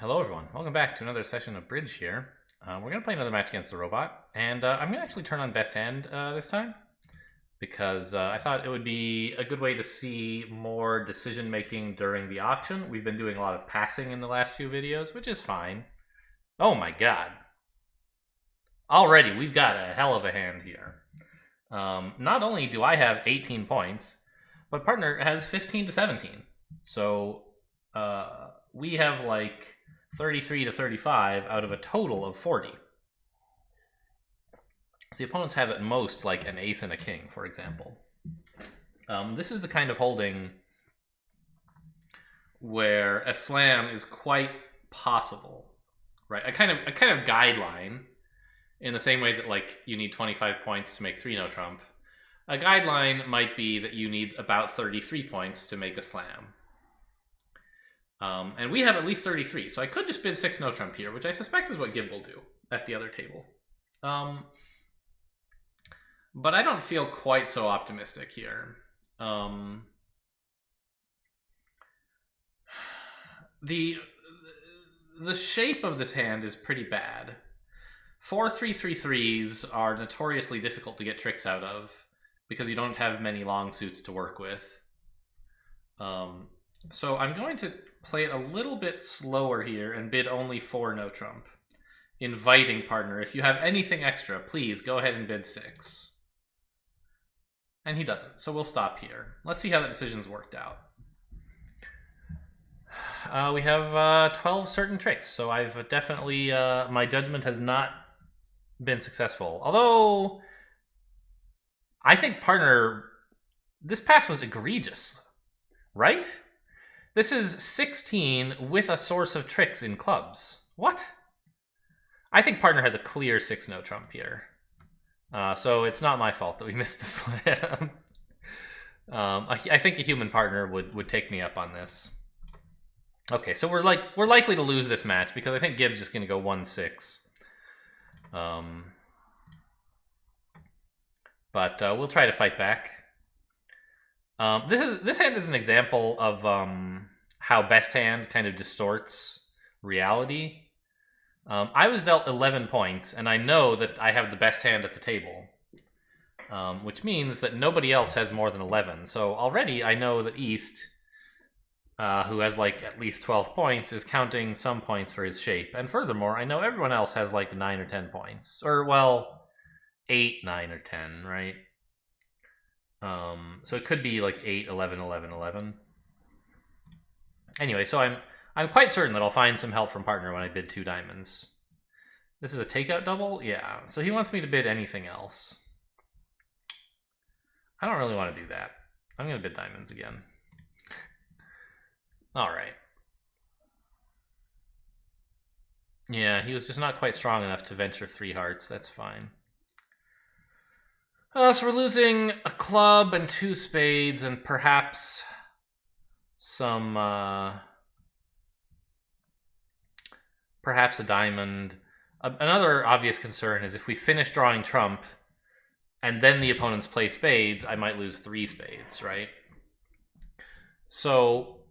Hello everyone, welcome back to another session of Bridge here. We're going to play another match against the robot, and I'm going to actually turn on best hand this time, because I thought it would be a good way to see more decision making during the auction. We've been doing a lot of passing in the last few videos, which is fine. Oh my god. Already, we've got a hell of a hand here. Not only do I have 18 points, but partner has 15 to 17. So we have like 33 to 35 out of a total of 40. So the opponents have at most like an ace and a king, for example. This is the kind of holding where a slam is quite possible, right? A kind of guideline, in the same way that like you need 25 points to make 3-no trump. A guideline might be that you need about 33 points to make a slam. And we have at least 33, so I could just bid 6 no trump here, which I suspect is what Gib will do at the other table. But I don't feel quite so optimistic here. The shape of this hand is pretty bad. 4 3-3-3s are notoriously difficult to get tricks out of because you don't have many long suits to work with. So I'm going to play it a little bit slower here and bid only 4 no trump, inviting partner, if you have anything extra, please go ahead and bid 6. And he doesn't, so we'll stop here. Let's see how the decision's worked out. We have 12 certain tricks, so I've definitely, my judgment has not been successful. Although, I think partner, this pass was egregious, right? This is 16 with a source of tricks in clubs. What? I think partner has a clear 6 no trump here. So it's not my fault that we missed the slam. I think a human partner would take me up on this. Okay, so we're likely to lose this match because I think Gibbs is going to go 1-6. But we'll try to fight back. This hand is an example of how best hand kind of distorts reality. I was dealt 11 points, and I know that I have the best hand at the table, which means that nobody else has more than 11. So already I know that East, who has like at least 12 points, is counting some points for his shape. And furthermore, I know everyone else has like 9 or 10 points. Or, well, 8, 9, or 10, right? So it could be like 8, 11, 11, 11. Anyway, so I'm quite certain that I'll find some help from partner when I bid 2 diamonds. This is a takeout double? Yeah, so he wants me to bid anything else. I don't really want to do that. I'm going to bid diamonds again. Alright. Yeah, he was just not quite strong enough to venture 3 hearts. That's fine. So we're losing a club and 2 spades and perhaps some... perhaps a diamond. Another obvious concern is if we finish drawing trump and then the opponents play spades, I might lose 3 spades, right? So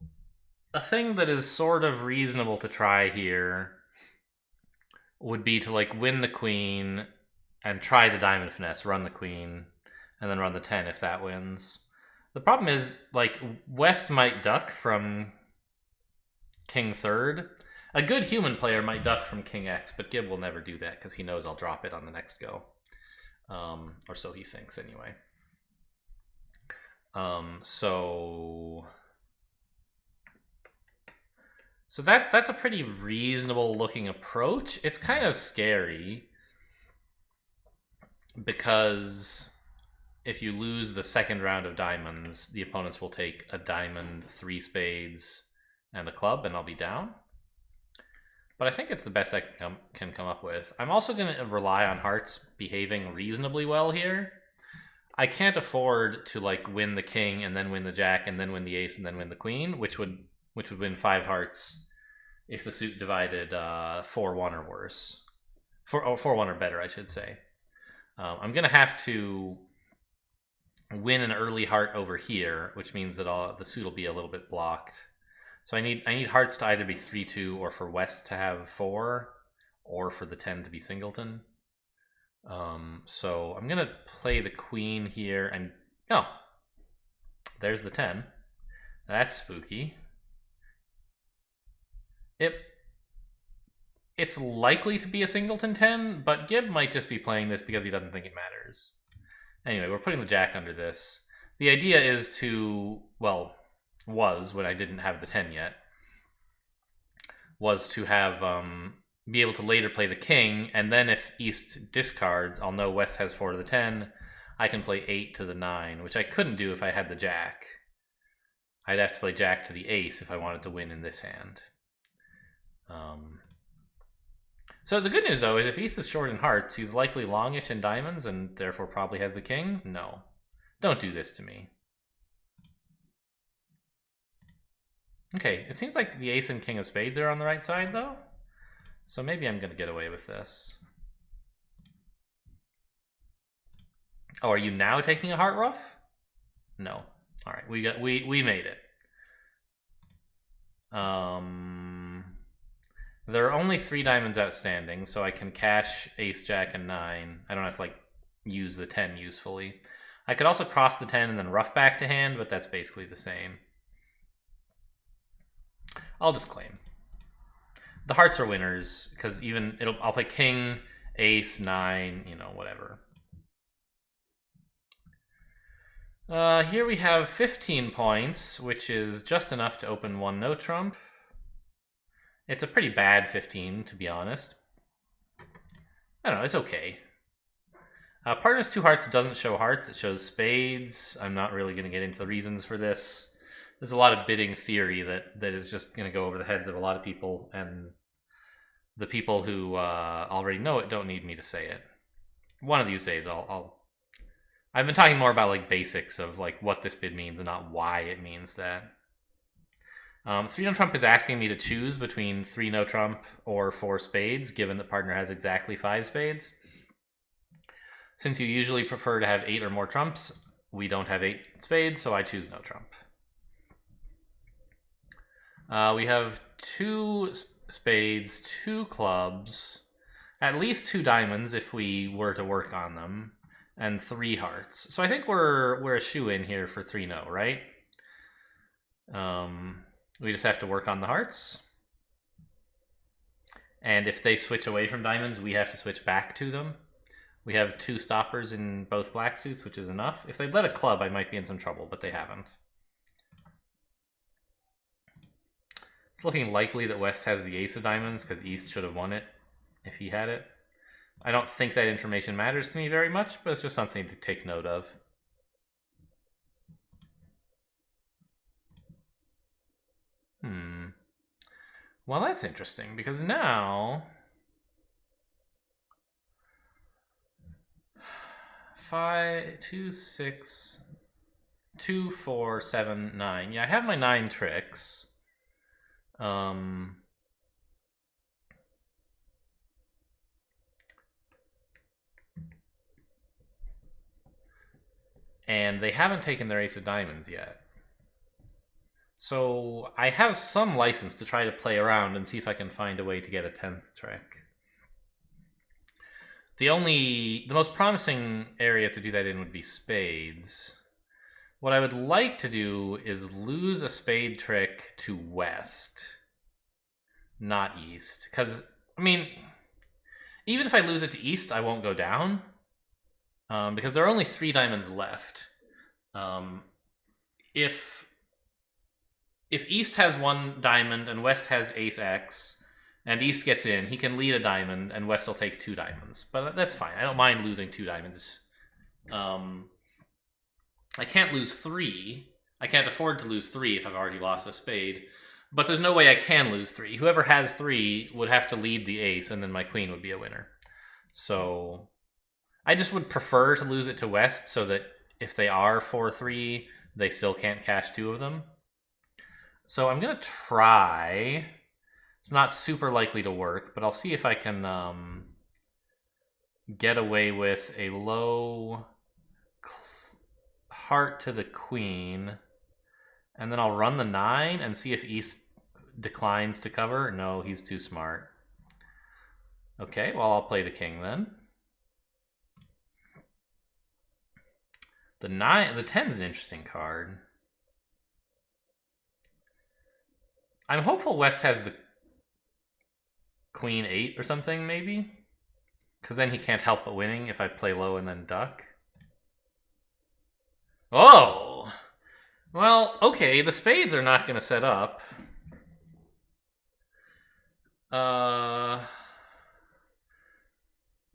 a thing that is sort of reasonable to try here would be to like win the queen and try the diamond finesse, run the queen, and then run the 10 if that wins. The problem is, like, West might duck from king third. A good human player might duck from king X, but Gib will never do that because he knows I'll drop it on the next go. Or so he thinks, anyway. So that's a pretty reasonable looking approach. It's kind of scary because if you lose the second round of diamonds, the opponents will take a diamond, 3 spades, and a club, and I'll be down. But I think it's the best I can come up with. I'm also going to rely on hearts behaving reasonably well here. I can't afford to like win the king and then win the jack and then win the ace and then win the queen, which would win 5 hearts if the suit divided 4-1 or worse. 4-1 or better, I should say. I'm going to have to win an early heart over here, which means that the suit will be a little bit blocked. So I need hearts to either be 3-2 or for West to have 4 or for the 10 to be singleton. So I'm gonna play the queen here and oh, there's the 10. That's spooky. It's likely to be a singleton 10, but Gib might just be playing this because he doesn't think it matters. Anyway, we're putting the jack under this. The idea is to, well, was when I didn't have the 10 yet, was to have be able to later play the king, and then if East discards, I'll know West has 4 to the 10. I can play 8 to the 9, which I couldn't do if I had the jack. I'd have to play jack to the ace if I wanted to win in this hand. So the good news, though, is if East is short in hearts, he's likely longish in diamonds and therefore probably has the king. No. Don't do this to me. Okay, it seems like the ace and king of spades are on the right side, though. So maybe I'm going to get away with this. Oh, are you now taking a heart ruff? No. All right, we made it. There are only 3 diamonds outstanding, so I can cash ace, jack, and 9. I don't have to like use the 10 usefully. I could also cross the 10 and then ruff back to hand, but that's basically the same. I'll just claim. The hearts are winners because even I'll play king, ace, 9, you know, whatever. Here we have 15 points, which is just enough to open 1 no trump. It's a pretty bad 15, to be honest. I don't know, it's okay. Partners 2 hearts doesn't show hearts, it shows spades. I'm not really going to get into the reasons for this. There's a lot of bidding theory that is just going to go over the heads of a lot of people, and the people who already know it don't need me to say it. One of these days I've been talking more about like basics of like what this bid means and not why it means that. 3 no trump is asking me to choose between 3 no trump or 4 spades, given that partner has exactly 5 spades. Since you usually prefer to have 8 or more trumps, we don't have 8 spades, so I choose no trump. We have 2 spades, 2 clubs, at least 2 diamonds if we were to work on them, and 3 hearts. So I think we're a shoe-in here for 3 no, right? We just have to work on the hearts. And if they switch away from diamonds, we have to switch back to them. We have 2 stoppers in both black suits, which is enough. If they'd let a club, I might be in some trouble, but they haven't. It's looking likely that West has the ace of diamonds because East should have won it if he had it. I don't think that information matters to me very much, but it's just something to take note of. Well, that's interesting because now 5, 2, 6, 2, 4, 7, 9. Yeah, I have my 9 tricks. And they haven't taken their ace of diamonds yet. So I have some license to try to play around and see if I can find a way to get a 10th trick. The most promising area to do that in would be spades. What I would like to do is lose a spade trick to West, not East. Because, I mean, even if I lose it to East, I won't go down. Because there are only 3 diamonds left. If East has 1 diamond and West has ace X, and East gets in, he can lead a diamond, and West will take 2 diamonds. But that's fine. I don't mind losing 2 diamonds. I can't lose 3. I can't afford to lose 3 if I've already lost a spade. But there's no way I can lose 3. Whoever has 3 would have to lead the ace, and then my queen would be a winner. So I just would prefer to lose it to West so that if they are 4-3, they still can't cash 2 of them. So I'm going to try. It's not super likely to work, but I'll see if I can get away with a low heart to the queen. And then I'll run the 9 and see if East declines to cover. No, he's too smart. Okay, well, I'll play the king then. The 10's an interesting card. I'm hopeful West has the queen 8 or something, maybe? Because then he can't help but winning if I play low and then duck. Oh! Well, okay, the spades are not going to set up.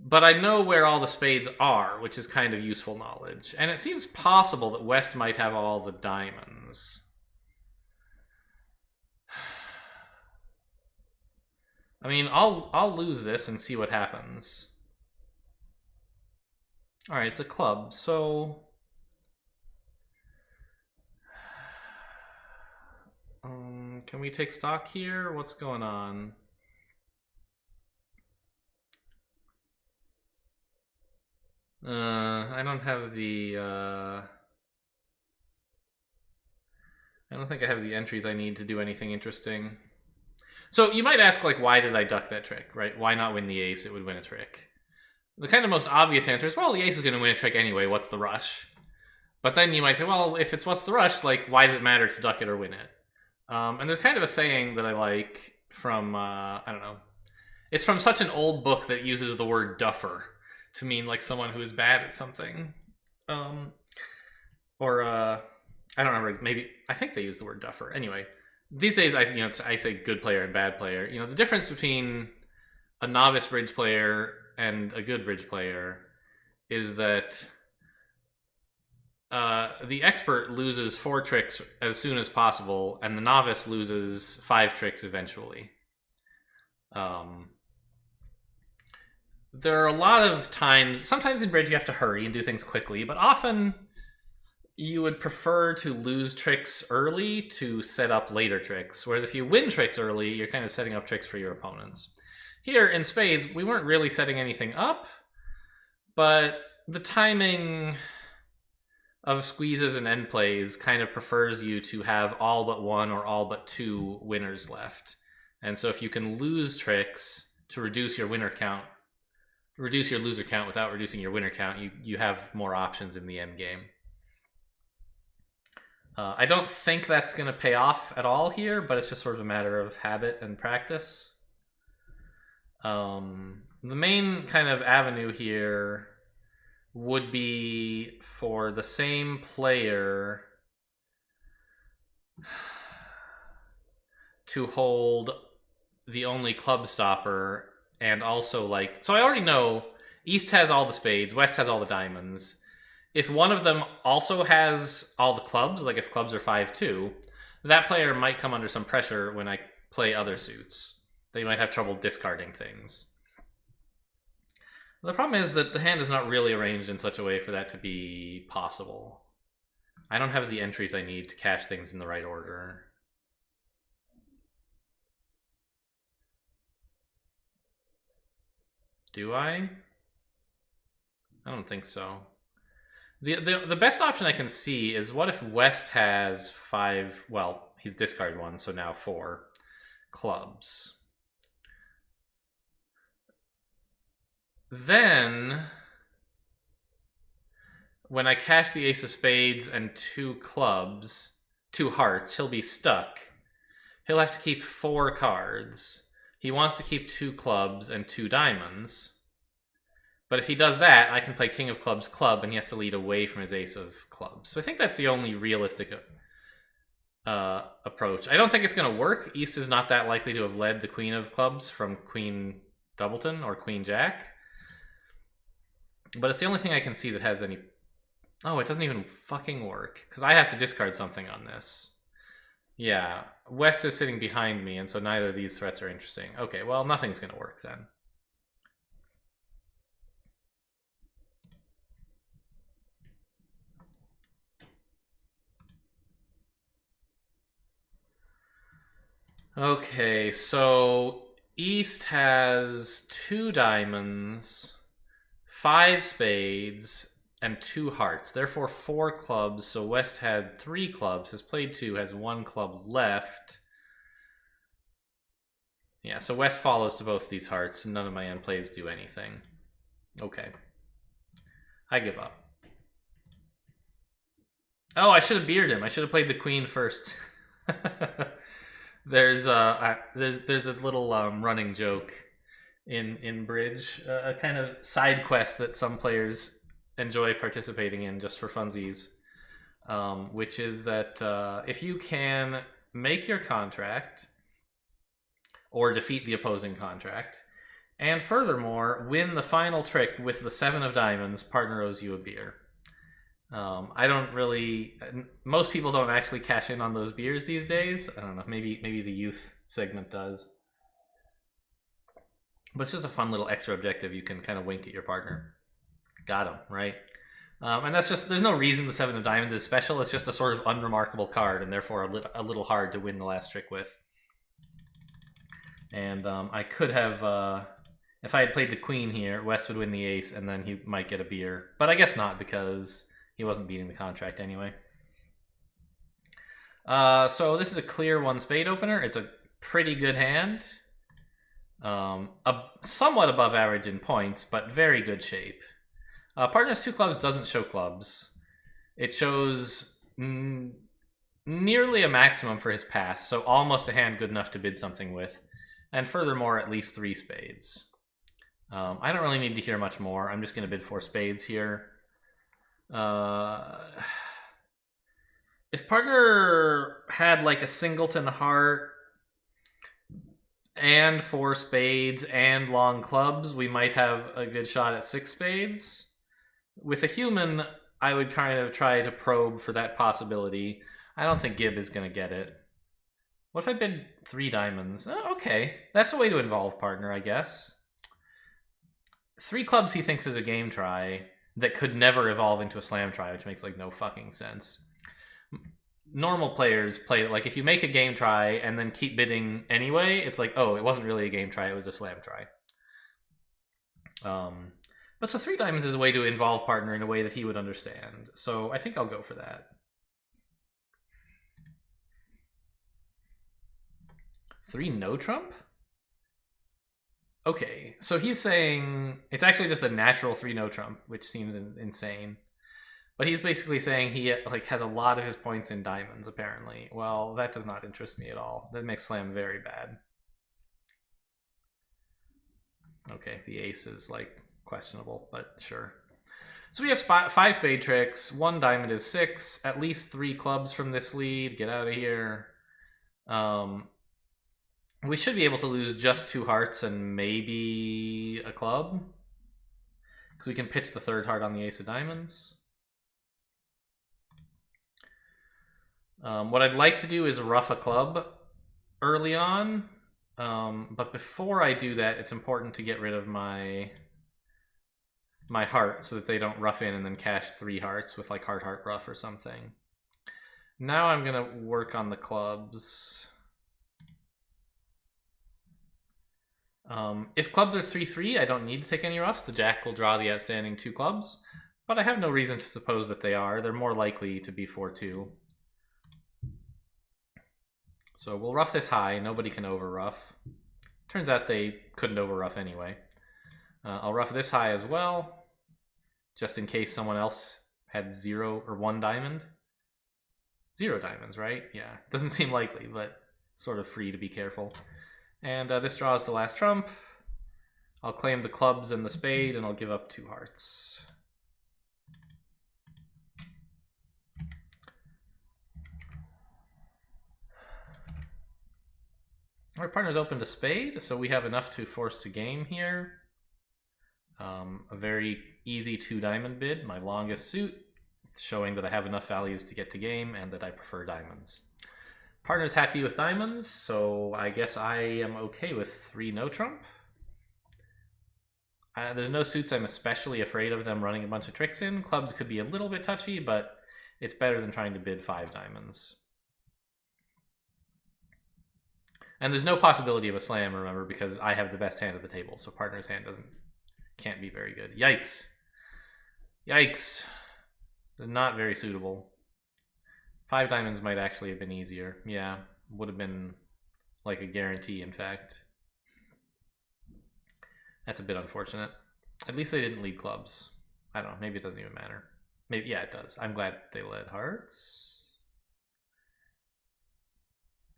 But I know where all the spades are, which is kind of useful knowledge. And it seems possible that West might have all the diamonds. I mean, I'll lose this and see what happens. Alright, it's a club, so... can we take stock here? What's going on? I don't have the... I don't think I have the entries I need to do anything interesting. So you might ask, like, why did I duck that trick, right? Why not win the ace? It would win a trick. The kind of most obvious answer is, well, the ace is going to win a trick anyway. What's the rush? But then you might say, well, if it's what's the rush, like, why does it matter to duck it or win it? And there's kind of a saying that I like from, I don't know. It's from such an old book that uses the word duffer to mean, like, someone who is bad at something. I don't remember, maybe, I think they use the word duffer. Anyway, these days, I say good player and bad player. You know, the difference between a novice bridge player and a good bridge player is that the expert loses 4 tricks as soon as possible, and the novice loses 5 tricks eventually. There are a lot of times, sometimes in bridge you have to hurry and do things quickly, but often you would prefer to lose tricks early to set up later tricks. Whereas if you win tricks early, you're kind of setting up tricks for your opponents. Here in spades, we weren't really setting anything up, but the timing of squeezes and end plays kind of prefers you to have all but 1 or all but 2 winners left. And so if you can lose tricks to reduce your winner count, reduce your loser count without reducing your winner count, you have more options in the end game. I don't think that's going to pay off at all here, but it's just sort of a matter of habit and practice. The main kind of avenue here would be for the same player to hold the only club stopper, and also, like, so I already know East has all the spades, West has all the diamonds. If one of them also has all the clubs, like if clubs are 5-2, that player might come under some pressure when I play other suits. They might have trouble discarding things. The problem is that the hand is not really arranged in such a way for that to be possible. I don't have the entries I need to cash things in the right order. Do I? I don't think so. The best option I can see is, what if West has 5, well, he's discarded 1, so now 4 clubs. Then, when I cash the ace of spades and 2 clubs, 2 hearts, he'll be stuck. He'll have to keep 4 cards. He wants to keep 2 clubs and 2 diamonds. But if he does that, I can play king of clubs club, and he has to lead away from his ace of clubs. So I think that's the only realistic approach. I don't think it's going to work. East is not that likely to have led the queen of clubs from queen doubleton or queen jack. But it's the only thing I can see that has any... Oh, it doesn't even fucking work, because I have to discard something on this. Yeah, West is sitting behind me, and so neither of these threats are interesting. Okay, well, nothing's going to work then. Okay, so East has 2 diamonds, 5 spades, and 2 hearts. Therefore, 4 clubs. So West had 3 clubs. Has played 2, has 1 club left. Yeah, so West follows to both these hearts, and none of my end plays do anything. Okay. I give up. Oh, I should have beered him. I should have played the queen first. there's a little running joke in Bridge, a kind of side quest that some players enjoy participating in just for funsies, which is that if you can make your contract or defeat the opposing contract, and furthermore win the final trick with the 7 of diamonds, partner owes you a beer. I don't really. Most people don't actually cash in on those beers these days. I don't know. Maybe the youth segment does. But it's just a fun little extra objective. You can kind of wink at your partner. Got him, right? And that's just. There's no reason the 7 of diamonds is special. It's just a sort of unremarkable card, and therefore a little hard to win the last trick with. And I could have. If I had played the queen here, West would win the ace, and then he might get a beer. But I guess not, because he wasn't beating the contract anyway. So this is a clear 1 spade opener. It's a pretty good hand. Somewhat above average in points, but very good shape. Partner's 2 clubs doesn't show clubs. It shows nearly a maximum for his pass, so almost a hand good enough to bid something with. And furthermore, at least 3 spades. I don't really need to hear much more. I'm just going to bid 4 spades here. If partner had like a singleton heart and 4 spades and long clubs, we might have a good shot at 6 spades. With a human, I would kind of try to probe for that possibility. I don't think Gib is going to get it. What if I bid 3 diamonds? Oh, okay, that's a way to involve partner, I guess. 3 clubs he thinks is a game try that could never evolve into a slam try, which makes like no fucking sense. Normal players play like if you make a game try and then keep bidding anyway, it's like, oh, it wasn't really a game try, it was a slam try. But so 3 diamonds is a way to involve partner in a way that he would understand. So I think I'll go for that. 3 no trump? Okay, so he's saying it's actually just a natural 3 no trump, which seems insane. But he's basically saying he like has a lot of his points in diamonds, apparently. Well, that does not interest me at all. That makes slam very bad. Okay, the ace is like questionable, but sure. So we have 5 spade tricks. 1 diamond is 6. At least 3 clubs from this lead. Get out of here. We should be able to lose just 2 hearts and maybe a club, because we can pitch the 3rd heart on the ace of diamonds. What I'd like to do is rough a club early on, but before I do that, it's important to get rid of my heart so that they don't rough in and then cash 3 hearts with like heart rough or something. Now I'm gonna work on the clubs. If clubs are 3-3, I don't need to take any roughs. The jack will draw the outstanding 2 clubs, but I have no reason to suppose that they are. They're more likely to be 4-2. So we'll rough this high. Nobody can over rough. Turns out they couldn't over rough anyway. I'll rough this high as well, just in case someone else had 0 or 1 diamond. 0 diamonds, right? Yeah, doesn't seem likely, but sort of free to be careful. And this draws the last trump. I'll claim the clubs and the spade, and I'll give up 2 hearts. Our partner's opened a spade, so we have enough to force to game here. A very easy 2 diamond bid, my longest suit, showing that I have enough values to get to game and that I prefer diamonds. Partner's happy with diamonds, so I guess I am okay with 3 no trump. There's no suits I'm especially afraid of them running a bunch of tricks in. Clubs could be a little bit touchy, but it's better than trying to bid 5 diamonds. And there's no possibility of a slam, remember, because I have the best hand at the table, so partner's hand can't be very good. Yikes. Yikes. Not very suitable. 5 diamonds might actually have been easier. Yeah, would have been like a guarantee, in fact. That's a bit unfortunate. At least they didn't lead clubs. I don't know. Maybe it doesn't even matter. Maybe, yeah, it does. I'm glad they led hearts.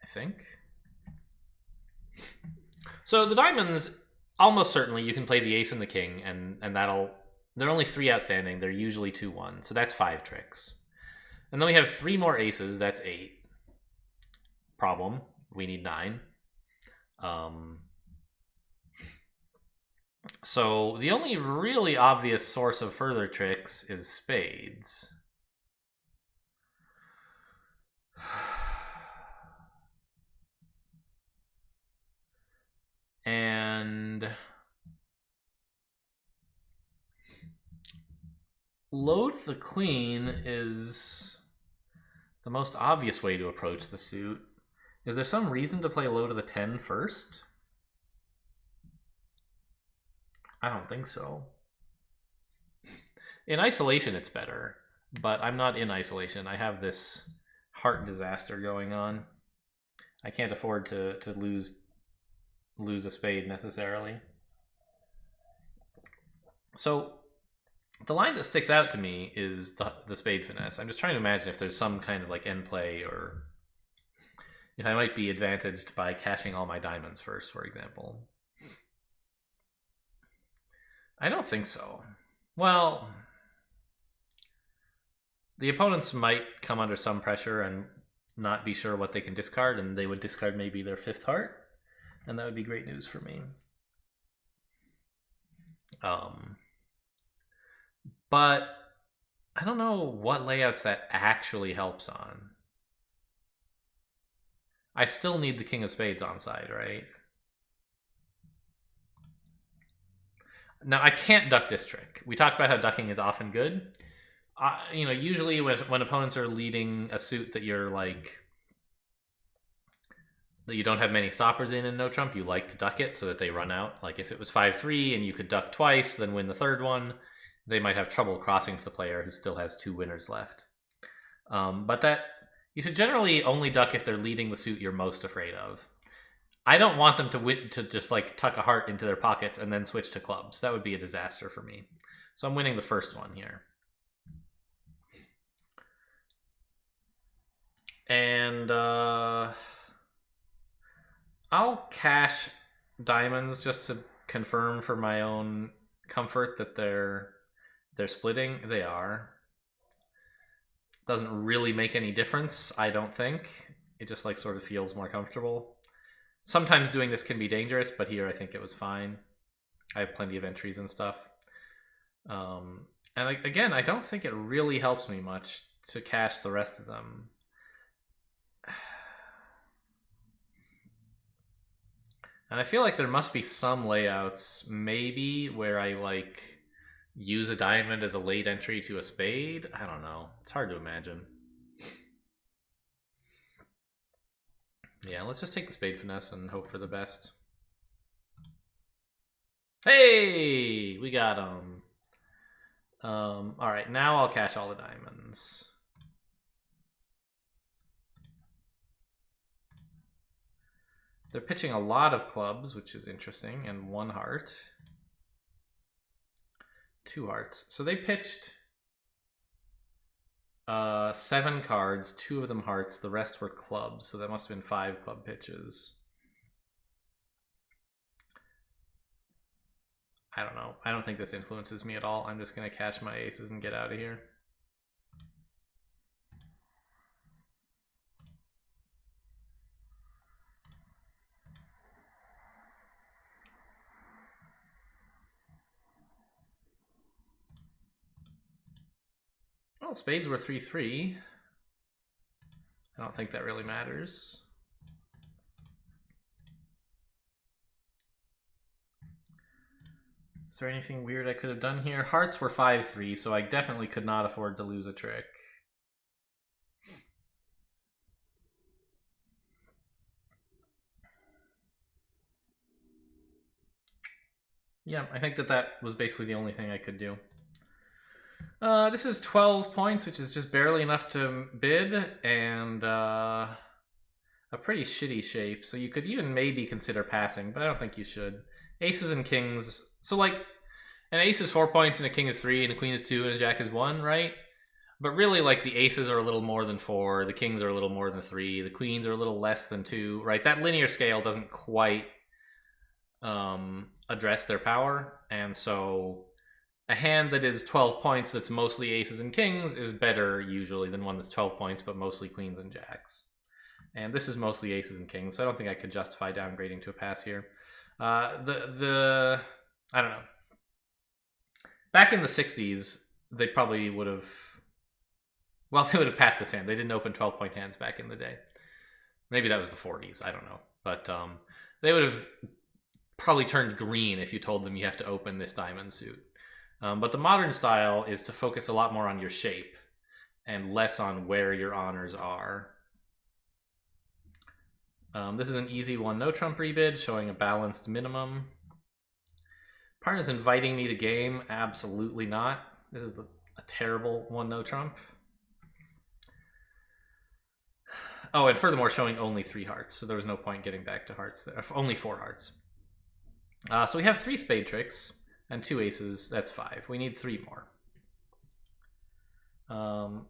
I think. So the diamonds, almost certainly you can play the ace and the king, and that'll... There are only 3 outstanding. They're usually 2-1, so that's 5 tricks. And then we have 3 more aces. That's 8. Problem. We need 9. So the only really obvious source of further tricks is spades. And load the queen is the most obvious way to approach the suit. Is there some reason to play low to the 10 first? I don't think so. In isolation, it's better, but I'm not in isolation. I have this heart disaster going on. I can't afford to lose a spade necessarily. So the line that sticks out to me is the spade finesse. I'm just trying to imagine if there's some kind of like end play, or if I might be advantaged by cashing all my diamonds first, for example. I don't think so. Well, the opponents might come under some pressure and not be sure what they can discard, and they would discard maybe their 5th heart, and that would be great news for me. But I don't know what layouts that actually helps on. I still need the king of spades on side, right? Now, I can't duck this trick. We talked about how ducking is often good. You know, usually when opponents are leading a suit that you're like, that you don't have many stoppers in no trump, you like to duck it so that they run out. Like if it was 5-3 and you could duck twice, then win the 3rd one, they might have trouble crossing to the player who still has 2 winners left. But that you should generally only duck if they're leading the suit you're most afraid of. I don't want them to just like tuck a heart into their pockets and then switch to clubs. That would be a disaster for me. So I'm winning the first one here. And I'll cash diamonds just to confirm for my own comfort that they're splitting. They are. Doesn't really make any difference, I don't think. It just like sort of feels more comfortable. Sometimes doing this can be dangerous, but here I think it was fine. I have plenty of entries and stuff. And again, I don't think it really helps me much to cash the rest of them. And I feel like there must be some layouts, maybe, where I like use a diamond as a late entry to a spade. I don't know. It's hard to imagine. Yeah, let's just take the spade finesse and hope for the best. Hey, we got him. All right, now I'll cash all the diamonds. They're pitching a lot of clubs, which is interesting, and 1 heart. 2 hearts. So they pitched 7 cards, 2 of them hearts, the rest were clubs, so that must have been 5 club pitches. I don't know. I don't think this influences me at all. I'm just going to cash my aces and get out of here. Well, spades were 3-3. I don't think that really matters. Is there anything weird I could have done here? Hearts were 5-3, so I definitely could not afford to lose a trick. Yeah, I think that was basically the only thing I could do. This is 12 points, which is just barely enough to bid, and a pretty shitty shape. So you could even maybe consider passing, but I don't think you should. aces and kings. So like an ace is 4 points and a king is 3 and a queen is 2 and a jack is 1, right? But really, like, the aces are a little more than 4, the kings are a little more than 3, the queens are a little less than 2, right? That linear scale doesn't quite address their power, and so a hand that is 12 points that's mostly aces and kings is better usually than one that's 12 points but mostly queens and jacks. And this is mostly aces and kings, so I don't think I could justify downgrading to a pass here. I don't know. Back in the 60s, they probably would have... Well, they would have passed this hand. They didn't open 12-point hands back in the day. Maybe that was the 40s. I don't know. But they would have probably turned green if you told them you have to open this diamond suit. But the modern style is to focus a lot more on your shape and less on where your honors are. This is an easy one no trump rebid showing a balanced minimum. Partner's inviting me to game. Absolutely not. This is a terrible one no trump. Oh, and furthermore, showing only 3 hearts, so there was no point getting back to hearts there. Only 4 hearts. So we have 3 spade tricks and 2 aces. That's 5. We need 3 more.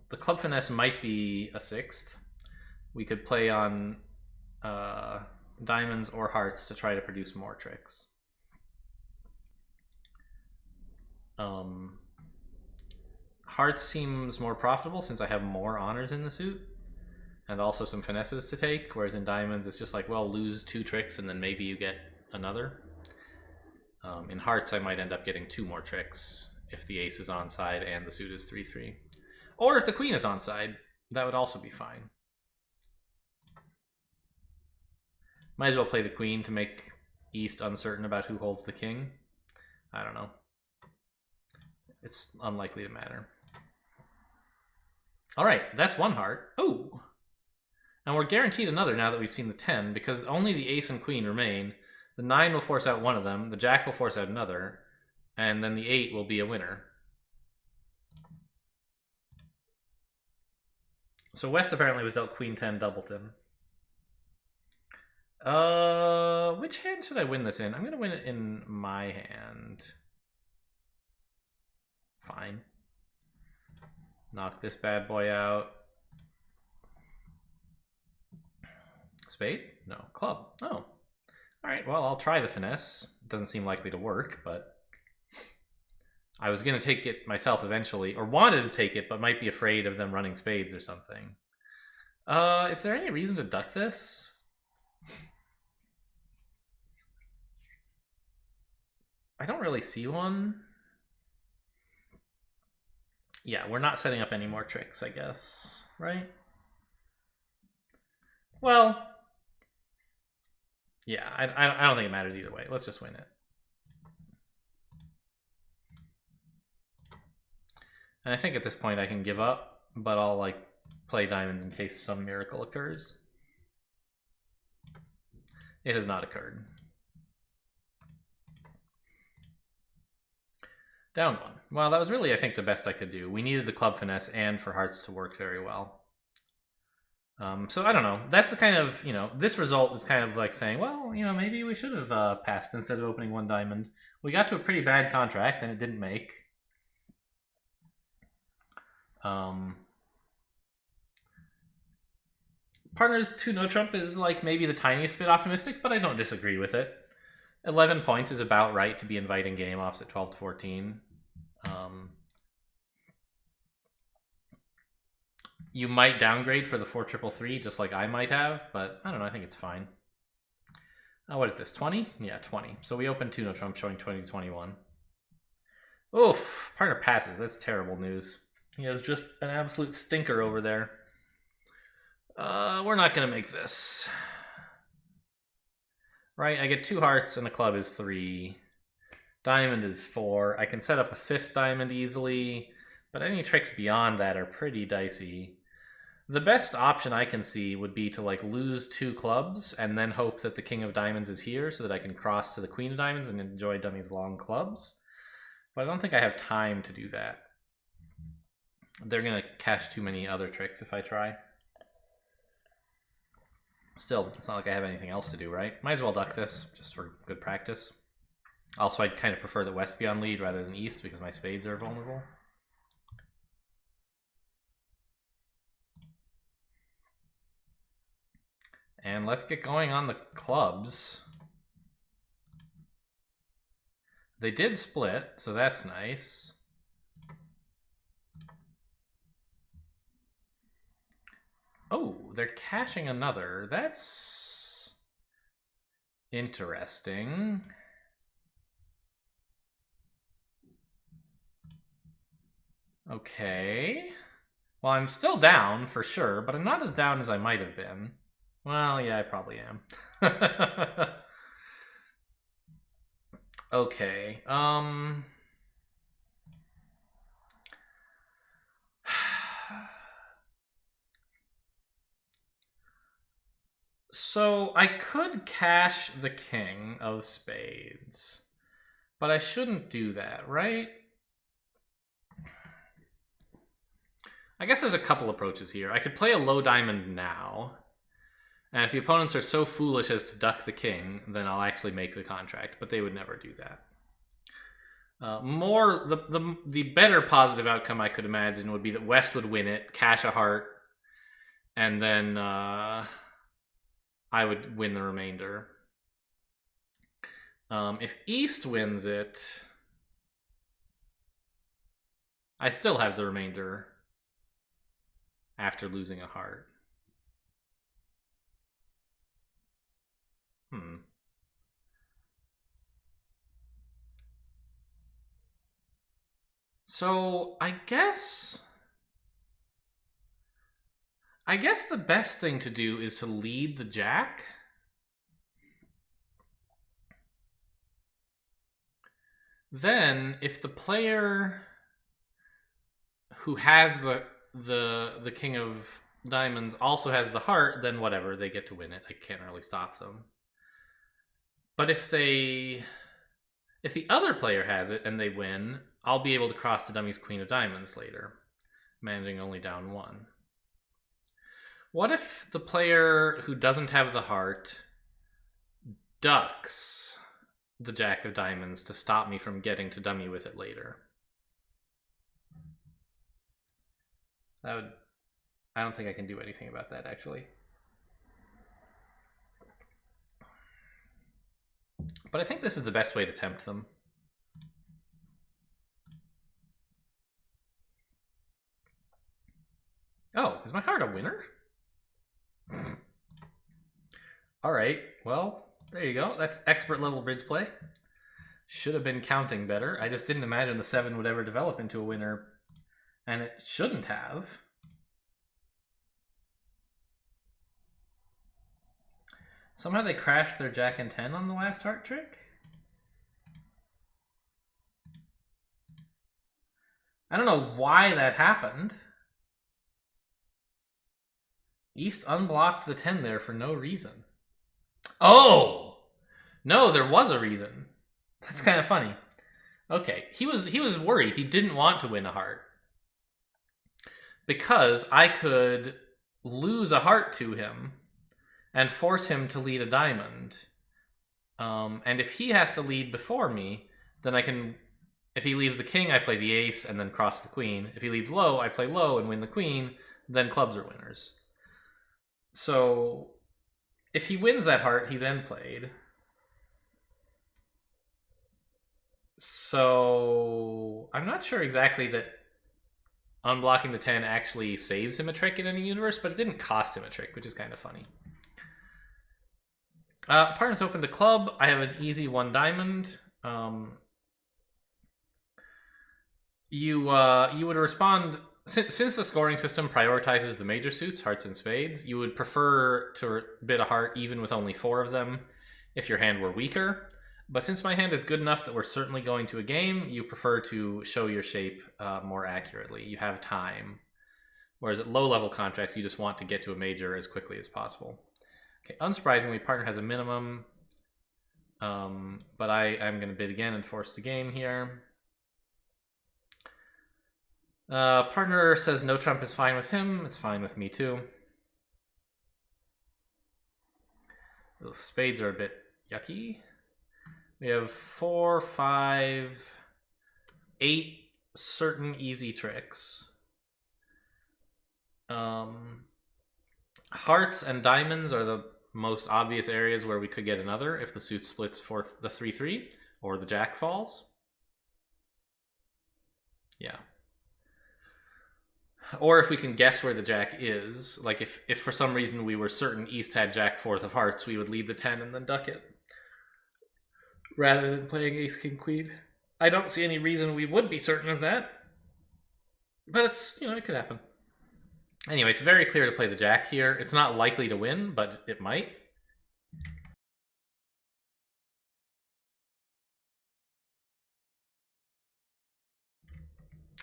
The club finesse might be a 6th. We could play on diamonds or hearts to try to produce more tricks. Hearts seems more profitable since I have more honors in the suit. And also some finesses to take, whereas in diamonds it's just like, well, lose 2 tricks and then maybe you get another. In hearts I might end up getting 2 more tricks if the ace is onside and the suit is 3-3. Or if the queen is onside, that would also be fine. Might as well play the queen to make East uncertain about who holds the king. I don't know. It's unlikely to matter. Alright, that's 1 heart. Oh! And we're guaranteed another now that we've seen the 10, because only the ace and queen remain. The 9 will force out one of them, the jack will force out another, and then the 8 will be a winner. So West apparently was dealt queen 10 doubleton. Which hand should I win this in? I'm going to win it in my hand. Fine. Knock this bad boy out. Spade? No. Club. Oh. Alright, well, I'll try the finesse. It doesn't seem likely to work, but... I was going to take it myself eventually, or wanted to take it, but might be afraid of them running spades or something. Is there any reason to duck this? I don't really see one. Yeah, we're not setting up any more tricks, I guess, right? Well... Yeah, I don't think it matters either way. Let's just win it. And I think at this point I can give up, but I'll like play diamonds in case some miracle occurs. It has not occurred. Down 1. Well, that was really, I think, the best I could do. We needed the club finesse and for hearts to work very well. So I don't know. That's the kind of, this result is kind of like saying, well, maybe we should have passed instead of opening 1 diamond. We got to a pretty bad contract and it didn't make. Partners 2 no trump is like maybe the tiniest bit optimistic, but I don't disagree with it. 11 points is about right to be inviting game offs at 12 to 14. You might downgrade for the 4-3-3, just like I might have, but I don't know, I think it's fine. What is this, 20? Yeah, 20. So we open 2 no trump showing 20 to 21. Oof, partner passes. That's terrible news. He has just an absolute stinker over there. We're not going to make this. Right, I get 2 hearts and the club is 3. Diamond is 4. I can set up a 5th diamond easily, but any tricks beyond that are pretty dicey. The best option I can see would be to like lose 2 clubs and then hope that the king of diamonds is here so that I can cross to the queen of diamonds and enjoy Dummy's long clubs. But I don't think I have time to do that. They're going to cache too many other tricks if I try. Still, it's not like I have anything else to do, right? Might as well duck this, just for good practice. Also, I'd kind of prefer that West be on lead rather than East because my spades are vulnerable. And let's get going on the clubs. They did split, so that's nice. Oh, they're cashing another. That's interesting. Okay. Well, I'm still down for sure, but I'm not as down as I might have been. Well, yeah, I probably am. Okay. So I could cash the king of spades, but I shouldn't do that, right? I guess there's a couple approaches here. I could play a low diamond now, and if the opponents are so foolish as to duck the king, then I'll actually make the contract, but they would never do that. The better positive outcome I could imagine would be that West would win it, cash a heart, and then I would win the remainder. If East wins it, I still have the remainder after losing a heart. So I guess the best thing to do is to lead the jack. Then, if the player who has the king of diamonds also has the heart, then whatever, they get to win it. I can't really stop them. But if the other player has it and they win, I'll be able to cross to dummy's queen of diamonds later, managing only down one. What if the player who doesn't have the heart ducks the jack of diamonds to stop me from getting to dummy with it later? I don't think I can do anything about that, actually. But I think this is the best way to tempt them. Oh, is my heart a winner? All right, well, there you go. That's expert level bridge play. Should have been counting better. I just didn't imagine the 7 would ever develop into a winner, and it shouldn't have. Somehow they crashed their jack and 10 on the last heart trick? I don't know why that happened. East unblocked the 10 there for no reason. Oh! No, there was a reason. That's kind of funny. Okay, he was worried. He didn't want to win a heart. Because I could lose a heart to him and force him to lead a diamond. And if he has to lead before me, then I can... If he leads the king, I play the ace and then cross the queen. If he leads low, I play low and win the queen. Then clubs are winners. So, if he wins that heart, he's end played. So, I'm not sure exactly that unblocking the 10 actually saves him a trick in any universe, but it didn't cost him a trick, which is kind of funny. Partners opened a club. I have an easy 1 diamond. You would respond... Since the scoring system prioritizes the major suits, hearts and spades, you would prefer to bid a heart even with only 4 of them if your hand were weaker. But since my hand is good enough that we're certainly going to a game, you prefer to show your shape more accurately. You have time. Whereas at low-level contracts, you just want to get to a major as quickly as possible. Okay, unsurprisingly, partner has a minimum. But I'm going to bid again and force the game here. Partner says no trump is fine with him. It's fine with me too. Those spades are a bit yucky. We have 4, 5, 8 certain easy tricks. Hearts and diamonds are the most obvious areas where we could get another if the suit splits for the 3-3 or the jack falls. Yeah. Or if we can guess where the jack is, like if for some reason we were certain East had jack fourth of hearts, we would lead the 10 and then duck it, rather than playing ace king queen. I don't see any reason we would be certain of that, but it's, you know, it could happen. Anyway, it's very clear to play the jack here. It's not likely to win, but it might.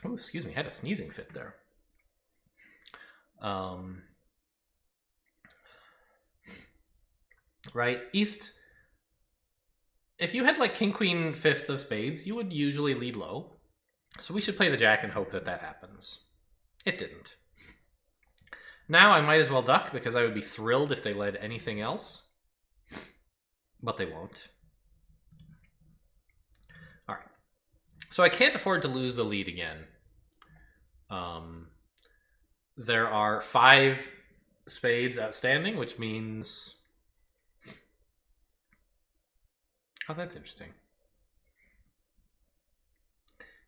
Oh, excuse me, I had a sneezing fit there. Right, East. If you had like king queen fifth of spades, you would usually lead low. So we should play the jack and hope that that happens. It didn't. Now I might as well duck because I would be thrilled if they led anything else. But they won't. Alright. So I can't afford to lose the lead again. There are 5 spades outstanding, which means... Oh, that's interesting.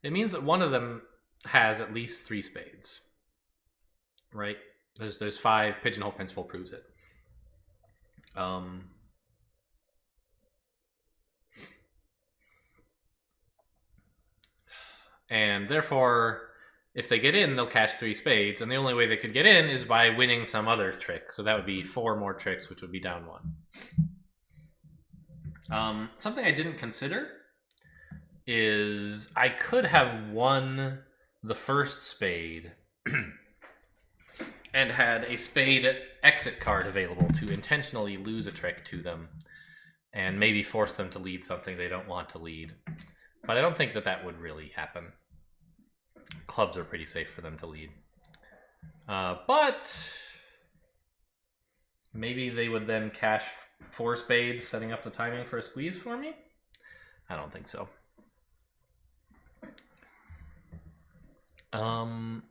It means that one of them has at least 3 spades. Right? There's 5. Pigeonhole principle proves it. And therefore, if they get in, they'll catch 3 spades, and the only way they could get in is by winning some other trick. So that would be 4 more tricks, which would be down 1. Something I didn't consider is I could have won the first spade and had a spade exit card available to intentionally lose a trick to them and maybe force them to lead something they don't want to lead. But I don't think that that would really happen. Clubs are pretty safe for them to lead. But maybe they would then cash 4 spades, setting up the timing for a squeeze for me? I don't think so.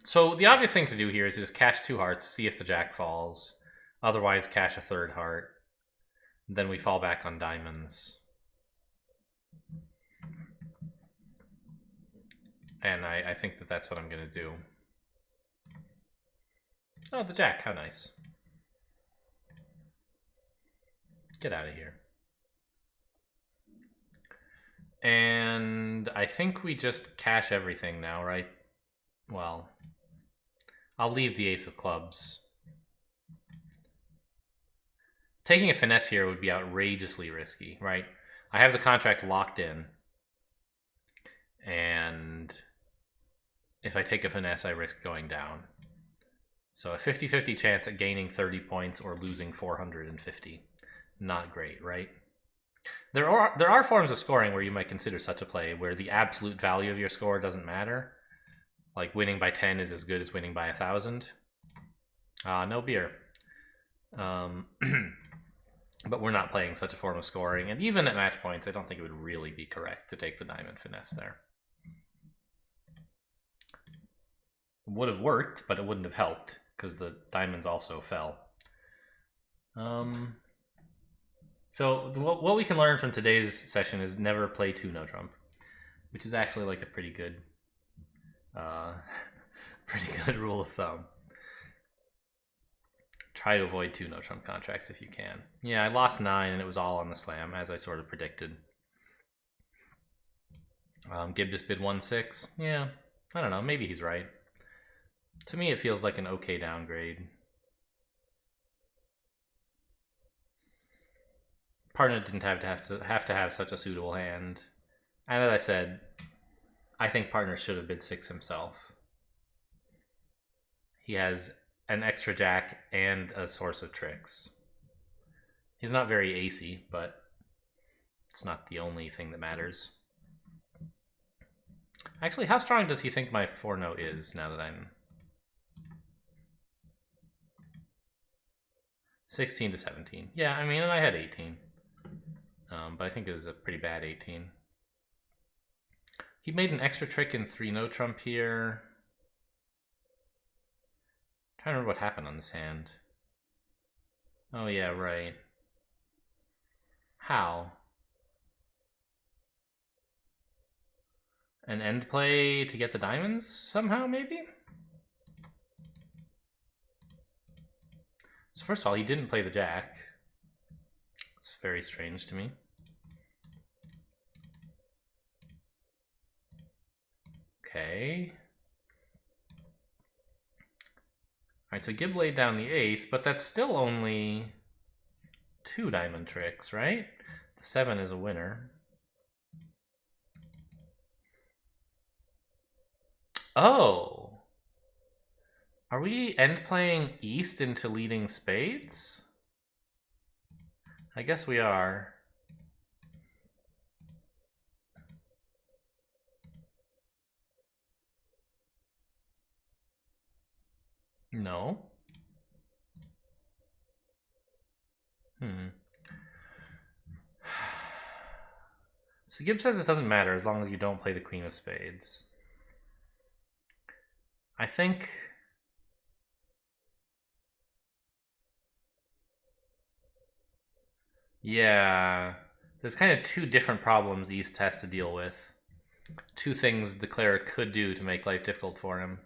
So the obvious thing to do here is just cash 2 hearts, see if the jack falls. Otherwise, cash a 3rd heart. Then we fall back on diamonds. And I think that that's what I'm going to do. Oh, the jack, how nice. Get out of here. And I think we just cash everything now, right? Well, I'll leave the ace of clubs. Taking a finesse here would be outrageously risky, right? I have the contract locked in. And if I take a finesse, I risk going down. So a 50-50 chance at gaining 30 points or losing 450. Not great, right? There are forms of scoring where you might consider such a play, where the absolute value of your score doesn't matter. Like winning by 10 is as good as winning by 1,000. No beer. But we're not playing such a form of scoring. And even at match points, I don't think it would really be correct to take the diamond finesse there. It would have worked, but it wouldn't have helped, because the diamonds also fell. So what we can learn from today's session is never play 2 no trump, which is actually like a pretty good rule of thumb. Try to avoid 2 no trump contracts if you can. Yeah, I lost 9 and it was all on the slam, as I sort of predicted. Gib just bid 1-6. Yeah, I don't know, maybe he's right. To me, it feels like an okay downgrade. Partner didn't have to have such a suitable hand. And as I said, I think partner should have bid 6 himself. He has an extra jack and a source of tricks. He's not very acey, but it's not the only thing that matters. Actually, how strong does he think my 4-no is now that I'm 16 to 17? Yeah, I mean, and I had 18. but I think it was a pretty bad 18. He made an extra trick in 3 no trump here. I'm trying to remember what happened on this hand. Oh yeah, right. How? An end play to get the diamonds somehow, maybe? So first of all, he didn't play the jack. It's very strange to me. Okay. Alright, so Gib laid down the ace, but that's still only 2 diamond tricks, right? The 7 is a winner. Oh! Are we end playing east into leading spades? I guess we are. No. So Gibbs says it doesn't matter as long as you don't play the queen of spades. I think... Yeah. There's kind of 2 different problems East has to deal with. 2 things Declare could do to make life difficult for him.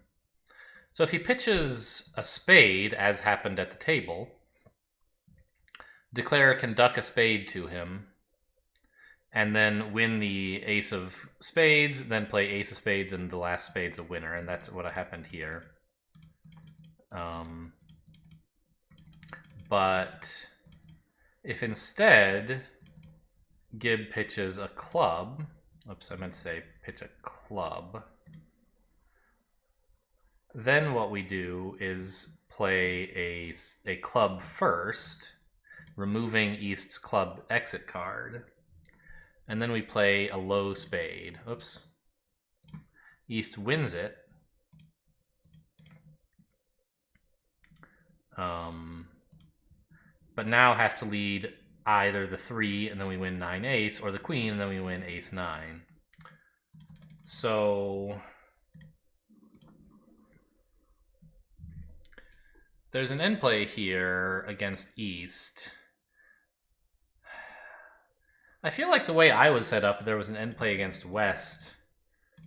So if he pitches a spade, as happened at the table, Declare can duck a spade to him, and then win the ace of spades, then play ace of spades, and the last spade's a winner, and that's what happened here. But if instead Gib pitches a club, oops, I meant to say pitch a club, then what we do is play a club first, removing East's club exit card. And then we play a low spade. Oops. East wins it. But now has to lead either the 3 and then we win 9 ace, or the queen and then we win ace 9. So there's an end play here against East. I feel like the way I was set up, there was an end play against West,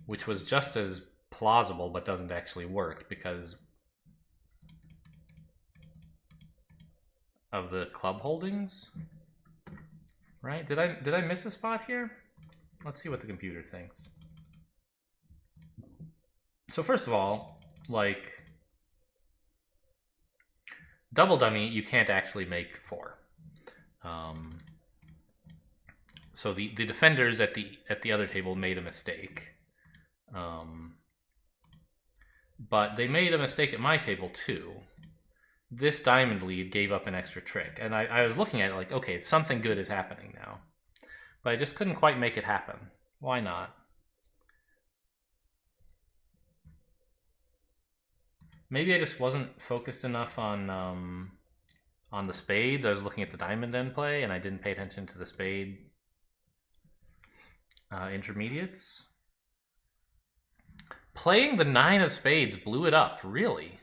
which was just as plausible but doesn't actually work because of the club holdings. Right? Did I miss a spot here? Let's see what the computer thinks. So first of all, like, double dummy, you can't actually make 4. So the defenders at the other table made a mistake. But they made a mistake at my table too. This diamond lead gave up an extra trick. And I was looking at it like, okay, something good is happening now. But I just couldn't quite make it happen. Why not? Maybe I just wasn't focused enough on the spades. I was looking at the diamond end play and I didn't pay attention to the spade intermediates. Playing the 9 of spades blew it up, really.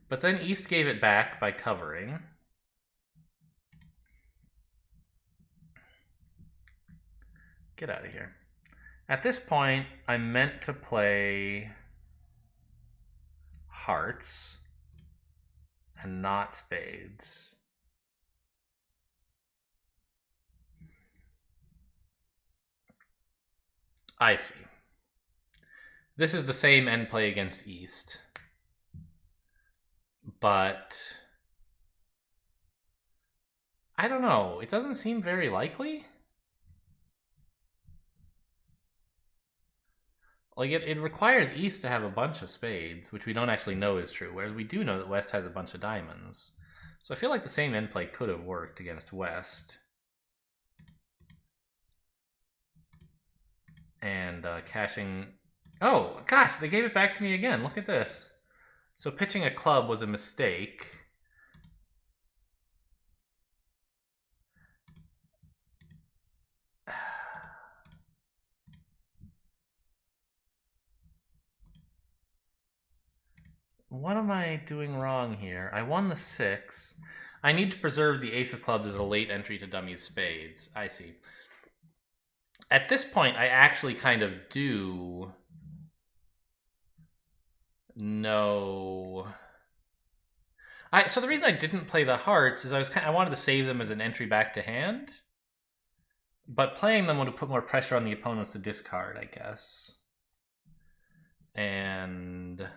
But then East gave it back by covering. Get out of here. At this point, I meant to play hearts and not spades. I see. This is the same end play against East. But I don't know. It doesn't seem very likely. Like, it requires East to have a bunch of spades, which we don't actually know is true, whereas we do know that West has a bunch of diamonds. So I feel like the same end play could have worked against West. And cashing Oh, gosh, they gave it back to me again. Look at this. So pitching a club was a mistake. What am I doing wrong here? I won the 6. I need to preserve the ace of clubs as a late entry to dummy spades. I see. At this point, I actually kind of do know. So the reason I didn't play the hearts is I wanted to save them as an entry back to hand, but playing them would have put more pressure on the opponents to discard, I guess. And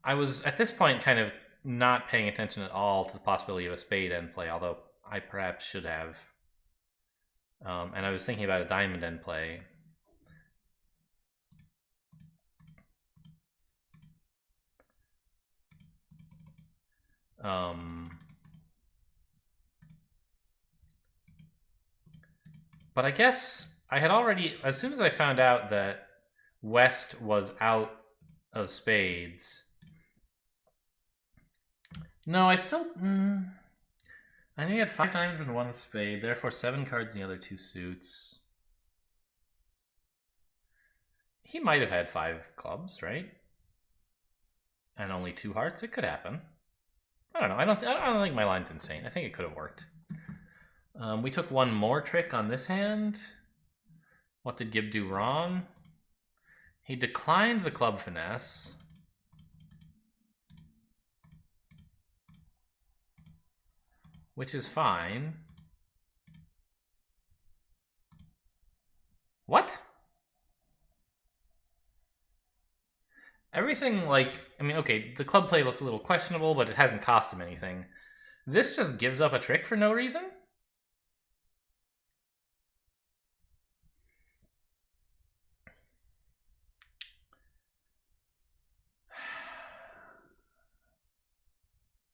I was at this point kind of not paying attention at all to the possibility of a spade end play, although I perhaps should have. And I was thinking about a diamond end play. But I guess I had already, as soon as I found out that West was out of spades. No, I still. I knew he had 5 diamonds and 1 spade, therefore 7 cards in the other 2 suits. He might have had 5 clubs, right? And only 2 hearts. It could happen. I don't know. I don't think my line's insane. I think it could have worked. We took 1 more trick on this hand. What did Gib do wrong? He declined the club finesse. Which is fine. What? Everything, like, I mean, okay, the club play looks a little questionable, but it hasn't cost him anything. This just gives up a trick for no reason?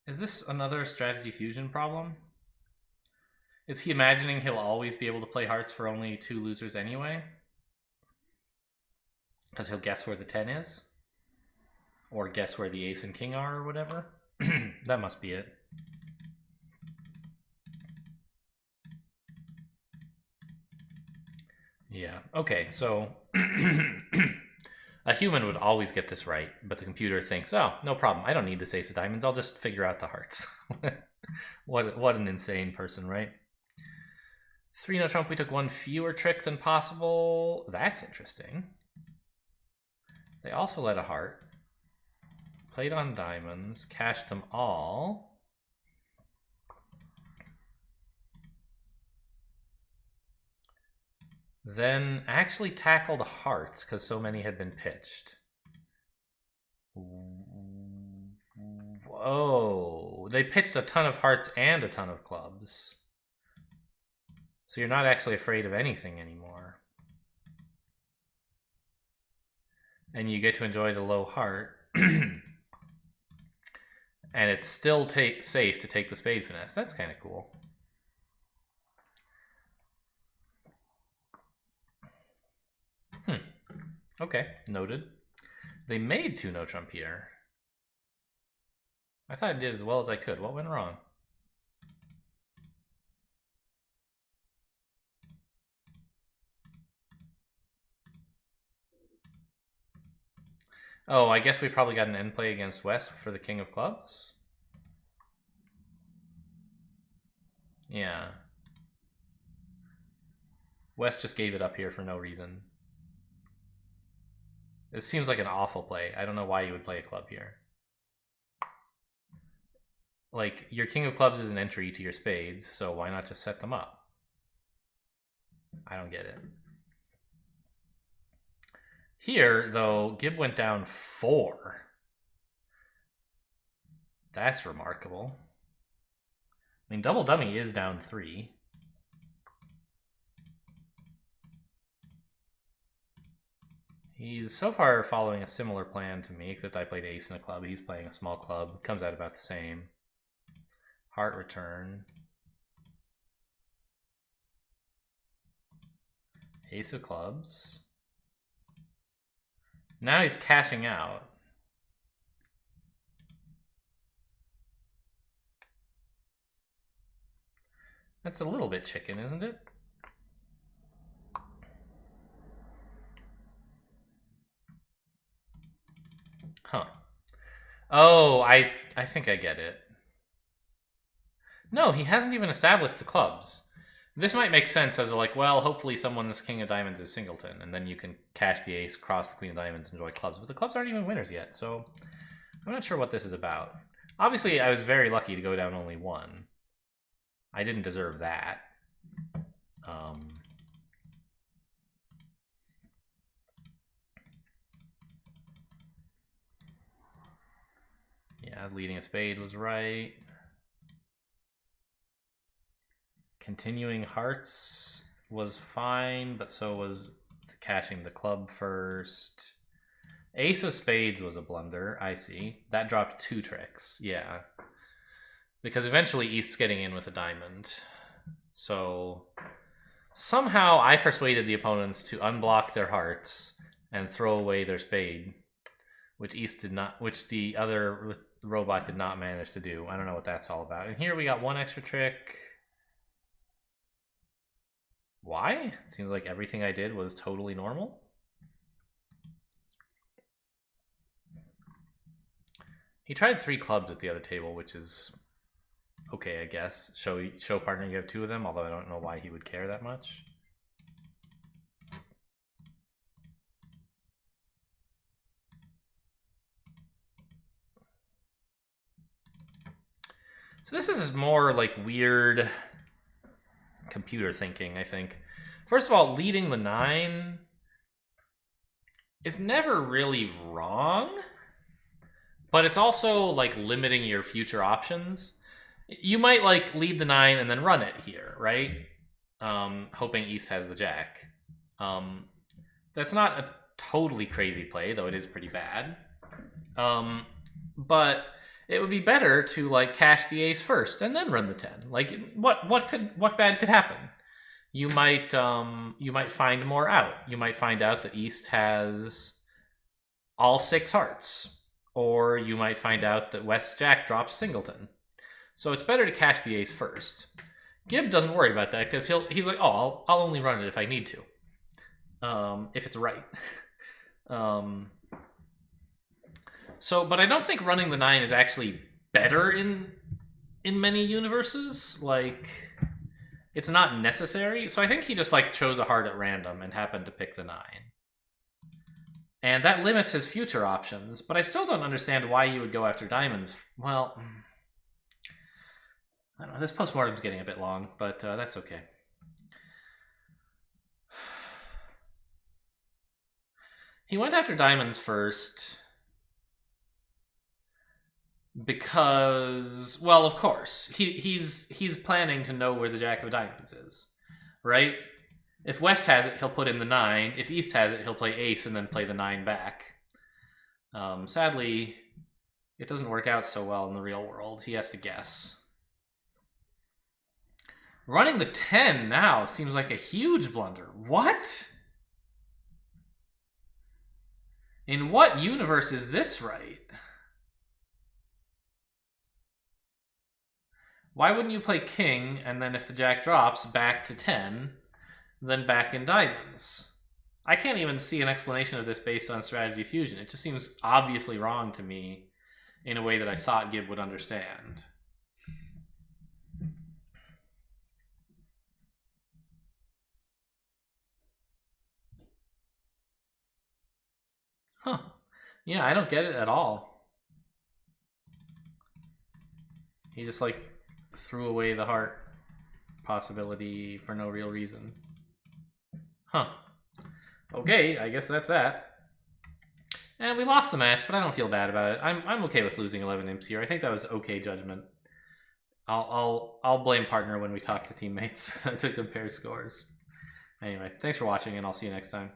Is this another strategy fusion problem? Is he imagining he'll always be able to play hearts for only 2 losers anyway? Because he'll guess where the 10 is? Or guess where the ace and king are or whatever? That must be it. Yeah, okay, so a human would always get this right, but the computer thinks, oh, no problem, I don't need this ace of diamonds, I'll just figure out the hearts. What an insane person, right? 3 no trump, we took 1 fewer trick than possible. That's interesting. They also let a heart. Played on diamonds, cashed them all. Then actually tackled hearts because so many had been pitched. Whoa, they pitched a ton of hearts and a ton of clubs. So you're not actually afraid of anything anymore. And you get to enjoy the low heart. And it's still safe to take the spade finesse. That's kind of cool. Okay, noted. They made 2 no trump here. I thought I did as well as I could. What went wrong? Oh, I guess we probably got an end play against West for the king of clubs. Yeah. West just gave it up here for no reason. This seems like an awful play. I don't know why you would play a club here. Like, your king of clubs is an entry to your spades, so why not just set them up? I don't get it. Here, though, Gib went down 4. That's remarkable. I mean, double dummy is down 3. He's so far following a similar plan to me, except I played ace in a club. He's playing a small club. Comes out about the same. Heart return. Ace of clubs. Now he's cashing out. That's a little bit chicken, isn't it? Huh. Oh, I think I get it. No, he hasn't even established the clubs. This might make sense as like, well, hopefully someone's king of diamonds is singleton, and then you can cash the ace, cross the queen of diamonds, enjoy clubs. But the clubs aren't even winners yet, so I'm not sure what this is about. Obviously, I was very lucky to go down only one. I didn't deserve that. Yeah, leading a spade was right. Continuing hearts was fine, but so was cashing the club first. Ace of spades was a blunder, I see. That dropped 2 tricks, yeah. Because eventually East's getting in with a diamond. So somehow I persuaded the opponents to unblock their hearts and throw away their spade, which East did not, which the other robot did not manage to do. I don't know what that's all about. And here we got 1 extra trick. Why? It seems like everything I did was totally normal. He tried 3 clubs at the other table, which is okay, I guess. Show partner, you have 2 of them, although I don't know why he would care that much. So this is more like weird computer thinking, I think. First of all, leading the 9 is never really wrong, but it's also like limiting your future options. You might like lead the 9 and then run it here, right? Hoping East has the jack. That's not a totally crazy play, though it is pretty bad. But it would be better to like cash the ace first and then run the 10. Like what bad could happen? You might find more out. You might find out that East has all 6 hearts, or you might find out that West's jack drops singleton. So it's better to cash the ace first. Gib doesn't worry about that because he's like, oh, I'll only run it if I need to, if it's right. So, but I don't think running the 9 is actually better in many universes. Like, it's not necessary. So I think he just like chose a heart at random and happened to pick the 9. And that limits his future options, but I still don't understand why you would go after diamonds. Well, I don't know, this postmortem's getting a bit long, but that's okay. He went after diamonds first because, well, of course, he's planning to know where the jack of diamonds is, right? If West has it, he'll put in the 9. If East has it, he'll play ace and then play the 9 back. Sadly, it doesn't work out so well in the real world. He has to guess. Running the 10 now seems like a huge blunder. What? In what universe is this right? Why wouldn't you play king and then if the jack drops, back to 10, then back in diamonds? I can't even see an explanation of this based on strategy fusion. It just seems obviously wrong to me in a way that I thought Gib would understand. Huh. Yeah, I don't get it at all. He just like threw away the heart possibility for no real reason. Huh. Okay, I guess that's that. And we lost the match, but I don't feel bad about it. I'm okay with losing 11 imps here. I think that was okay judgment. I'll blame partner when we talk to teammates to compare scores. Anyway, thanks for watching, and I'll see you next time.